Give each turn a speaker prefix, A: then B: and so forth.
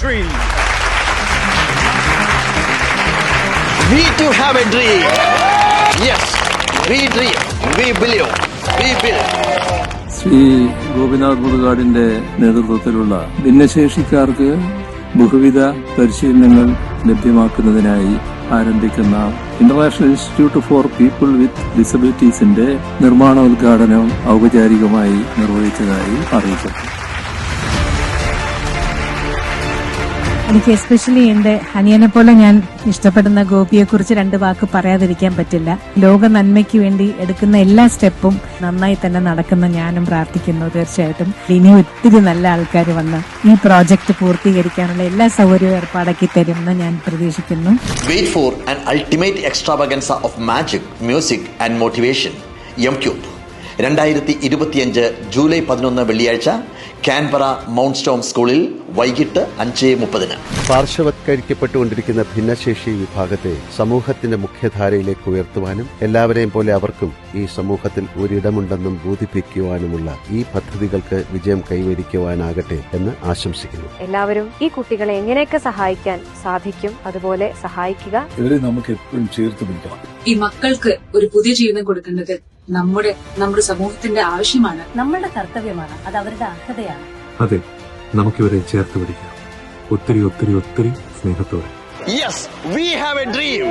A: dream.
B: We too have a dream. Yes, we dream, we believe, we build.
C: Shri Gopinath മുതുകാടിന്റെ നേതൃത്വത്തിലുള്ള ഭിന്നശേഷിക്കാർക്ക് ബഹുവിധ പരിശീലനങ്ങൾ ലഭ്യമാക്കുന്നതിനായി ആരംഭിക്കുന്ന international institute for people with ഡിസബിലിറ്റീസിന്റെ നിർമ്മാണോദ്ഘാടനം ഔപചാരികമായി നിർവഹിച്ചതായി അറിയിച്ചു.
D: എനിക്ക് എസ്പെഷ്യലി എന്റെ അനിയനെ പോലെ ഞാൻ ഇഷ്ടപ്പെടുന്ന ഗോപിയെ കുറിച്ച് 2 വാക്ക് പറയാതിരിക്കാൻ പറ്റില്ല. ലോക നന്മയ്ക്ക് വേണ്ടി എടുക്കുന്ന എല്ലാ സ്റ്റെപ്പും നന്നായി തന്നെ നടക്കുന്ന ഞാനും പ്രാർത്ഥിക്കുന്നു. തീർച്ചയായിട്ടും ഇനി ഒത്തിരി നല്ല ആൾക്കാർ വന്ന് ഈ പ്രോജക്ട് പൂർത്തീകരിക്കാനുള്ള എല്ലാ സൗകര്യവും ഏർപ്പാടാക്കി തരുമെന്ന് ഞാൻ പ്രതീക്ഷിക്കുന്നു.
B: Wait for an ultimate extravaganza of magic, music and motivation. M-Cube 2025 July 11 വെള്ളിയാഴ്ച കാൻബറ മൗണ്ട് സ്റ്റോം സ്കൂളിൽ വൈകിട്ട് 5:30.
E: പാർശ്വവത്കരിക്കപ്പെട്ടുകൊണ്ടിരിക്കുന്ന ഭിന്നശേഷി വിഭാഗത്തെ സമൂഹത്തിന്റെ മുഖ്യധാരയിലേക്ക് ഉയർത്തുവാനും എല്ലാവരെയും പോലെ അവർക്കും ഈ സമൂഹത്തിൽ ഒരിടമുണ്ടെന്നും ബോധിപ്പിക്കുവാനുമുള്ള ഈ പദ്ധതികൾക്ക് വിജയം കൈവരിക്കുവാനാകട്ടെ എന്ന് ആശംസിക്കുന്നു.
F: എല്ലാവരും ഈ കുട്ടികളെ എങ്ങനെയൊക്കെ സഹായിക്കാൻ സാധിക്കും അതുപോലെ സഹായിക്കുക.
C: ഇവരെ നമുക്ക് എപ്പോഴും ചേർത്ത് പിടിക്കണം.
G: ഈ മക്കൾക്ക് ഒരു പുതിയ ജീവിതം കൊടുക്കേണ്ടത് നമ്മുടെ സമൂഹത്തിന്റെ ആവശ്യമാണ്,
D: നമ്മളുടെ കർത്തവ്യമാണ്. അത് അവരുടെ അർഹതയാണ്.
H: അതെ, നമുക്കിവരെ ചേർത്ത് പിടിക്കാം. ഒത്തിരി ഒത്തിരി ഒത്തിരി സ്നേഹത്തോടെ.
B: Yes, we have a dream.